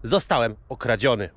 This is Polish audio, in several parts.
Zostałem okradziony.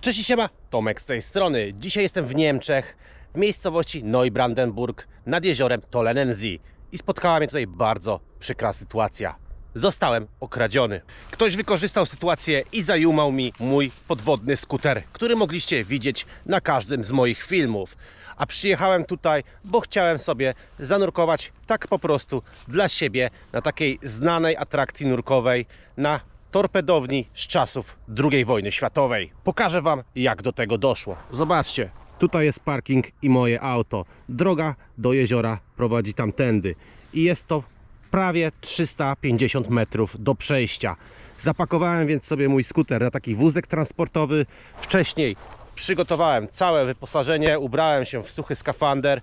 Cześć i siema, Tomek z tej strony. Dzisiaj jestem w Niemczech, w miejscowości Neubrandenburg nad jeziorem Tollensee i spotkała mnie tutaj bardzo przykra sytuacja. Zostałem okradziony. Ktoś wykorzystał sytuację i zajumał mi mój podwodny skuter, który mogliście widzieć na każdym z moich filmów. A przyjechałem tutaj, bo chciałem sobie zanurkować tak po prostu dla siebie na takiej znanej atrakcji nurkowej na torpedowni z czasów II wojny światowej. Pokażę Wam, jak do tego doszło. Zobaczcie, tutaj jest parking i moje auto. Droga do jeziora prowadzi tamtędy i jest to prawie 350 metrów do przejścia. Zapakowałem więc sobie mój skuter na taki wózek transportowy. Wcześniej przygotowałem całe wyposażenie, ubrałem się w suchy skafander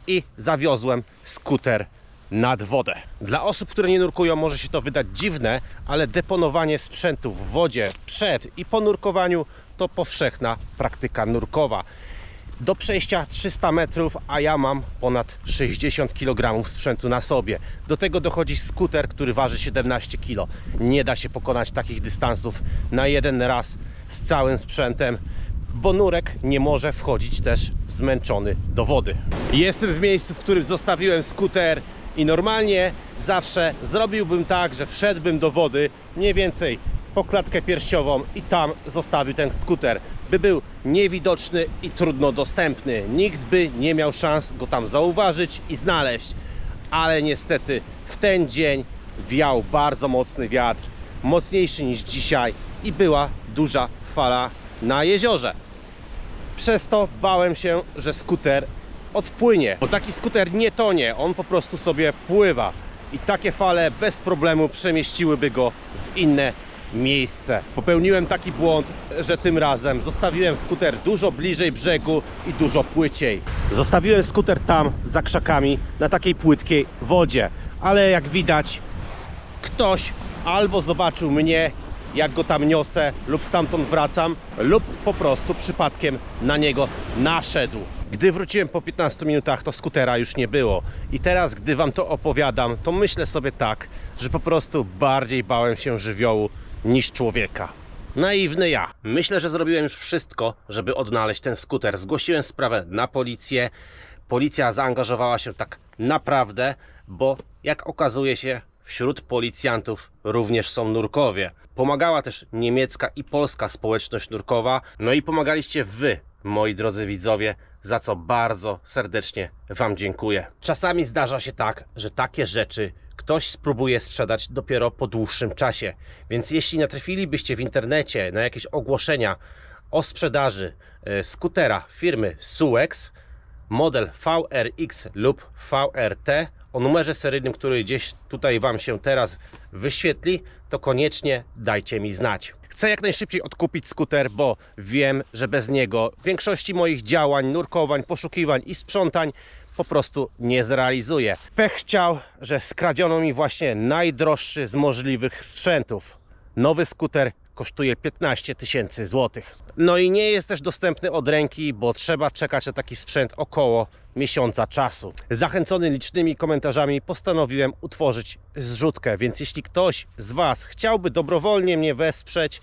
i zawiozłem skuter nad wodę. Dla osób, które nie nurkują, może się to wydać dziwne, ale deponowanie sprzętu w wodzie przed i po nurkowaniu to powszechna praktyka nurkowa. Do przejścia 300 metrów, a ja mam ponad 60 kg sprzętu na sobie. Do tego dochodzi skuter, który waży 17 kg. Nie da się pokonać takich dystansów na jeden raz z całym sprzętem, bo nurek nie może wchodzić też zmęczony do wody. Jestem w miejscu, w którym zostawiłem skuter i normalnie zawsze zrobiłbym tak, że wszedłbym do wody mniej więcej po klatkę piersiową i tam zostawił ten skuter, by był niewidoczny i trudno dostępny. Nikt by nie miał szans go tam zauważyć i znaleźć. Ale niestety w ten dzień wiał bardzo mocny wiatr, mocniejszy niż dzisiaj i była duża fala na jeziorze. Przez to bałem się, że skuter odpłynie, bo taki skuter nie tonie, on po prostu sobie pływa i takie fale bez problemu przemieściłyby go w inne miejsce. Popełniłem taki błąd, że tym razem zostawiłem skuter dużo bliżej brzegu i dużo płyciej. Zostawiłem skuter tam za krzakami na takiej płytkiej wodzie, ale jak widać ktoś albo zobaczył mnie, jak go tam niosę, lub stamtąd wracam, lub po prostu przypadkiem na niego naszedł. Gdy wróciłem po 15 minutach, to skutera już nie było. I teraz, gdy Wam to opowiadam, to myślę sobie tak, że po prostu bardziej bałem się żywiołu niż człowieka. Naiwny ja. Myślę, że zrobiłem już wszystko, żeby odnaleźć ten skuter. Zgłosiłem sprawę na policję. Policja zaangażowała się tak naprawdę, bo jak okazuje się, wśród policjantów również są nurkowie. Pomagała też niemiecka i polska społeczność nurkowa. No i pomagaliście Wy, moi drodzy widzowie, za co bardzo serdecznie Wam dziękuję. Czasami zdarza się tak, że takie rzeczy ktoś spróbuje sprzedać dopiero po dłuższym czasie. Więc jeśli natrafilibyście w internecie na jakieś ogłoszenia o sprzedaży skutera firmy Suex, model VRX lub VRT, o numerze seryjnym, który gdzieś tutaj Wam się teraz wyświetli, to koniecznie dajcie mi znać. Chcę jak najszybciej odkupić skuter, bo wiem, że bez niego większości moich działań, nurkowań, poszukiwań i sprzątań po prostu nie zrealizuję. Pech chciał, że skradziono mi właśnie najdroższy z możliwych sprzętów. Nowy skuter kosztuje 15 000 złotych. No i nie jest też dostępny od ręki, bo trzeba czekać na taki sprzęt około miesiąca czasu. Zachęcony licznymi komentarzami postanowiłem utworzyć zrzutkę, więc jeśli ktoś z Was chciałby dobrowolnie mnie wesprzeć,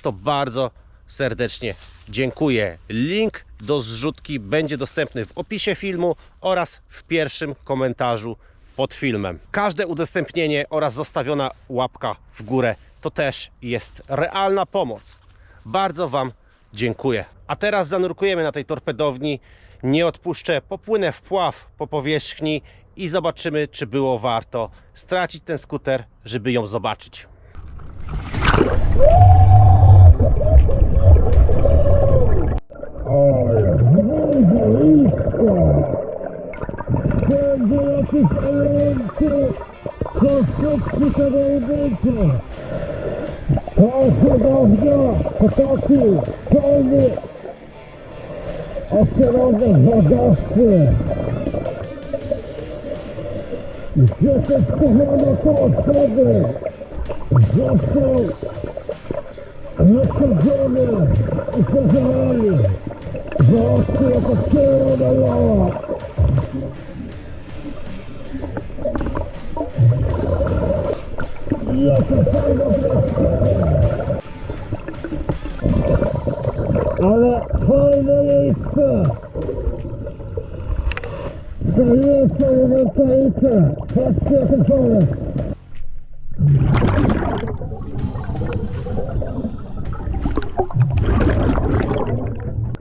to bardzo serdecznie dziękuję. Link do zrzutki będzie dostępny w opisie filmu oraz w pierwszym komentarzu pod filmem. Każde udostępnienie oraz zostawiona łapka w górę to też jest realna pomoc. Bardzo Wam dziękuję. A teraz zanurkujemy na tej torpedowni. Nie odpuszczę, popłynę w pław po powierzchni i zobaczymy, czy było warto stracić ten skuter, żeby ją zobaczyć. Jesteś kochana to osoby! Został nasadzony i pozwolony! Został jako przyroda lała! Jaka fajna plastyka! Ale fajne miejsce! Zajeżdża rękawice! Patrzcie jakie fajne!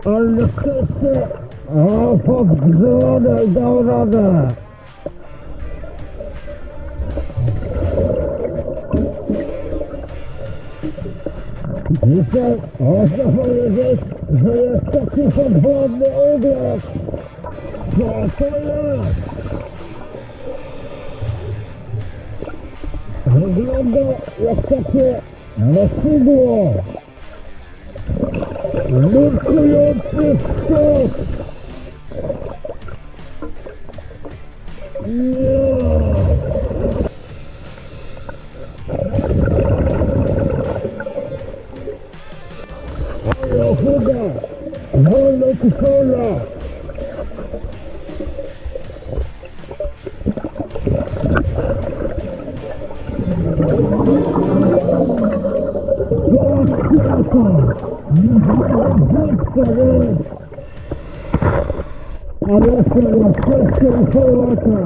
Ale wszyscy podgrzewone i dał radę! Dzisiaj można powiedzieć, że jest taki podwodny obiekt. Co to jest? Wygląda jak takie nosidło. Nurkujący skok. Fuga! Wolno kuszona! A jeszcze na wszystkie Polaka!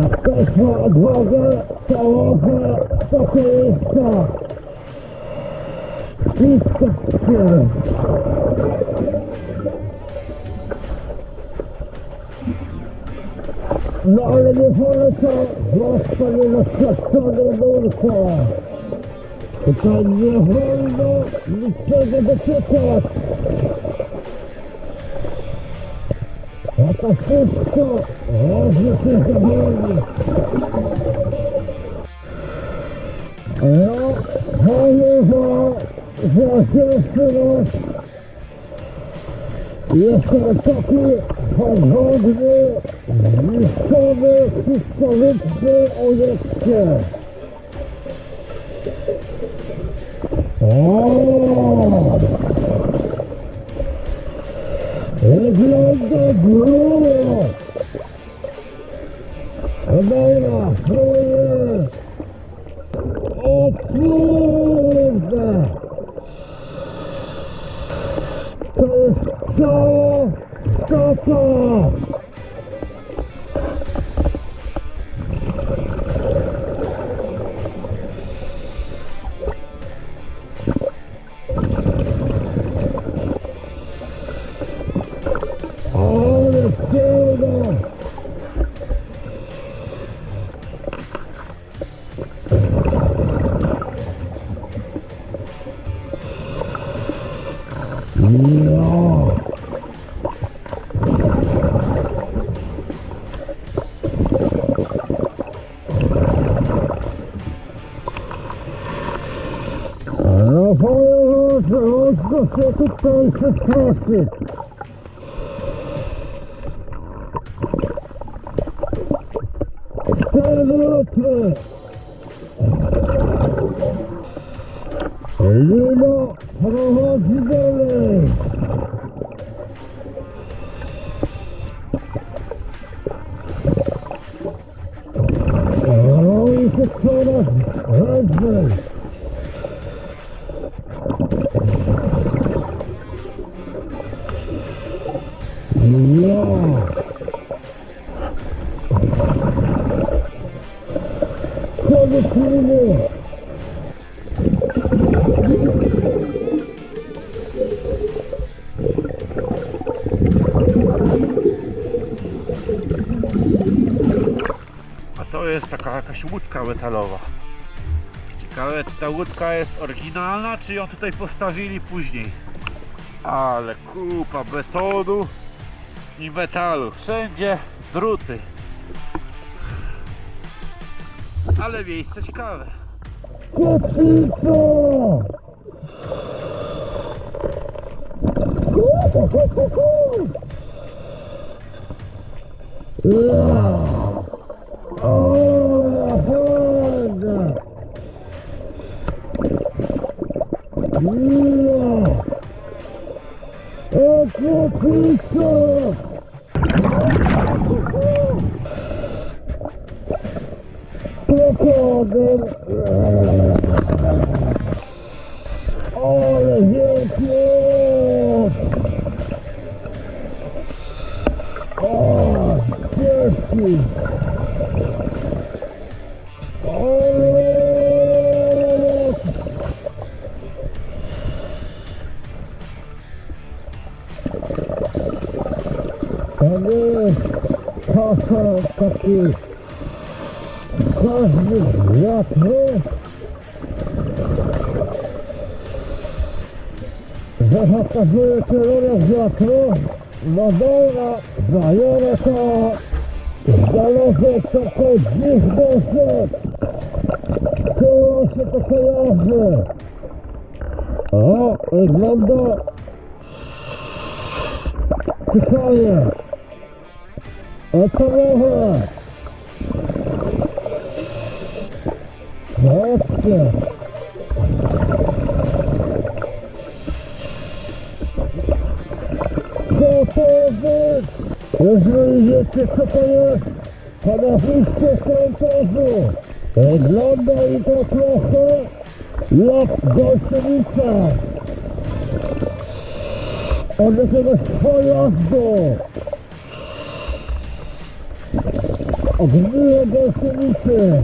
Jak ktoś ma odwagę, całowę, spokojnictwa! Wszystko się! No ale nie polecam, zwłaszcza niedoświadczone nurka. Tutaj nie wolno niczego dotykać. A to wszystko może się zawolić. No, powiem, że pierwszy raz jeszcze taki podwodny, zniszczony, historyczny obiekcie. O! Wygląda grubo! Dobra, spróbuję! O kurde! To jest ciało kota! Ale ciemno! Ja. No powiem, że mocno się tutaj przestraszyć. Przewrotne! Lino prowadzi dalej! Robi się coraz lepiej! Ja! Koniec liny! A to jest taka jakaś łódka metalowa. Ciekawe, czy ta łódka jest oryginalna, czy ją tutaj postawili później. Ale kupa betonu i metalu. Wszędzie druty. Ale miejsce ciekawe. Kotwica! O, fajne! O, kotwica! krokodym. Ale wielki! O, ciężki! To nie jest kasa taki każdy wiatru, że pokazuje kierunek wiatru, no dobra, zabiorę to, znaleźć taką dziwną rzecz, z którą się to kojarzy. O, wygląda ciekawie. Okołowe. Zobaczcie. Co to jest? Jeżeli wiecie co to jest, to napiszcie w komentarzu. Wygląda i to trochę jak gąsienica. Od jakiegoś pojazdu. Ogniwo gąsienicy.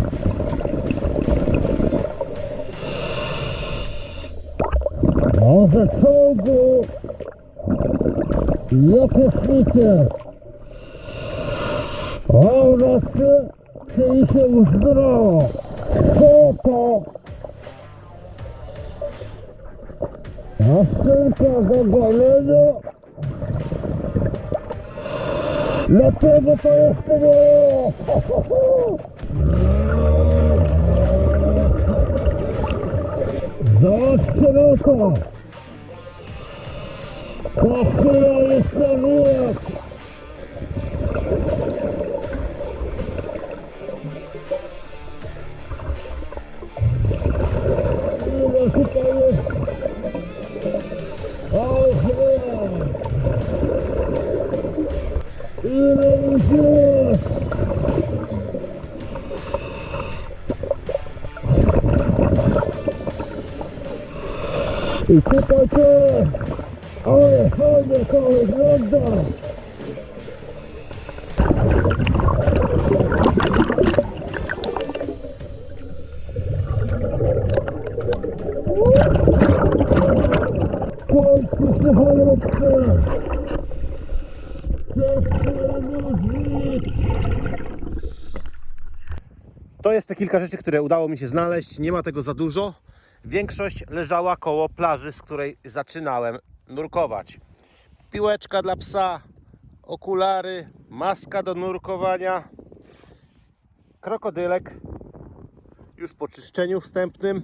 Może czołgu. Jakie ślicie. O, nocy, czyli się uzdrowo. Co to? Maszynka do golenia. Dlaczego to jest było? Zobaczcie na to! To chwila jest na wiek! Ile tutaj jest? O, chwila! Ile ich jest? I tutaj też! Ale fajnie to wygląda! Kończy się chorobce! To jest te kilka rzeczy, które udało mi się znaleźć. Nie ma tego za dużo. Większość leżała koło plaży, z której zaczynałem nurkować. Piłeczka dla psa, okulary, maska do nurkowania, krokodylek już po czyszczeniu wstępnym,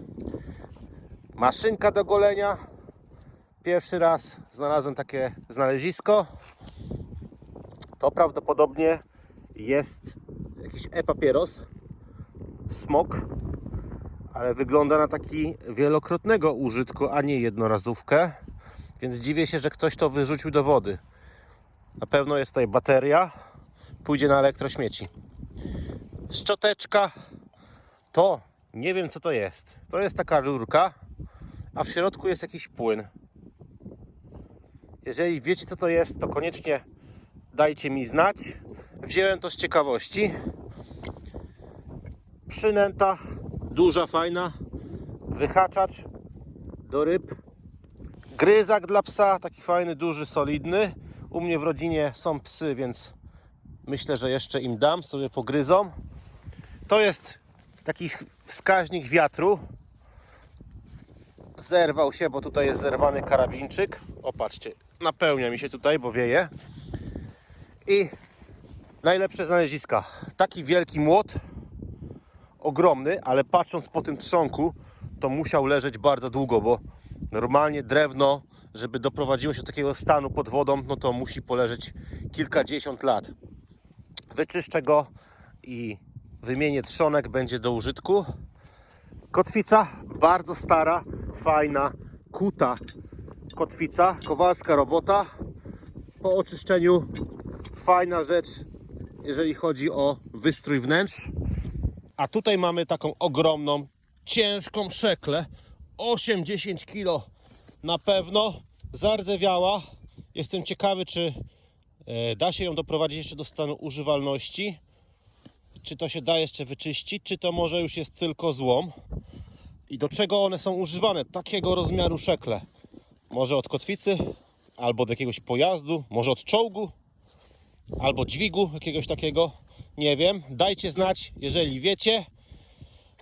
maszynka do golenia. Pierwszy raz znalazłem takie znalezisko. To prawdopodobnie jest jakiś e-papieros, smok, ale wygląda na taki wielokrotnego użytku, a nie jednorazówkę, więc dziwię się, że ktoś to wyrzucił do wody. Na pewno jest tutaj bateria, pójdzie na elektrośmieci. Szczoteczka, to nie wiem co to jest. To jest taka rurka, a w środku jest jakiś płyn. Jeżeli wiecie co to jest, to koniecznie dajcie mi znać. Wziąłem to z ciekawości. Przynęta duża, fajna. Wyhaczacz do ryb. Gryzak dla psa, taki fajny, duży, solidny. U mnie w rodzinie są psy, więc myślę, że jeszcze im dam, sobie pogryzą. To jest taki wskaźnik wiatru. Zerwał się, bo tutaj jest zerwany karabinczyk. O, patrzcie, napełnia mi się tutaj, bo wieje. I najlepsze znaleziska. Taki wielki młot, ogromny, ale patrząc po tym trzonku, to musiał leżeć bardzo długo, bo normalnie drewno, żeby doprowadziło się do takiego stanu pod wodą, no to musi poleżeć kilkadziesiąt lat. Wyczyszczę go i wymienię trzonek, będzie do użytku. Kotwica, bardzo stara, fajna, kuta kotwica, kowalska robota. Po oczyszczeniu fajna rzecz, jeżeli chodzi o wystrój wnętrz. A tutaj mamy taką ogromną, ciężką szeklę. 8-10 kg na pewno. Zardzewiała. Jestem ciekawy, czy da się ją doprowadzić jeszcze do stanu używalności. Czy to się da jeszcze wyczyścić, czy to może już jest tylko złom. I do czego one są używane? Takiego rozmiaru szekle. Może od kotwicy, albo od jakiegoś pojazdu, może od czołgu, albo dźwigu jakiegoś takiego. Nie wiem. Dajcie znać, jeżeli wiecie.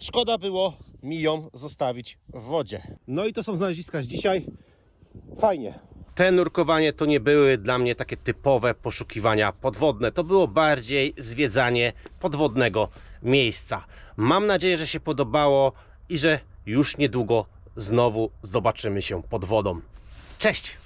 Szkoda było mi ją zostawić w wodzie. No i to są znaleziska z dzisiaj. Fajnie. Te nurkowanie to nie były dla mnie takie typowe poszukiwania podwodne. To było bardziej zwiedzanie podwodnego miejsca. Mam nadzieję, że się podobało i że już niedługo znowu zobaczymy się pod wodą. Cześć!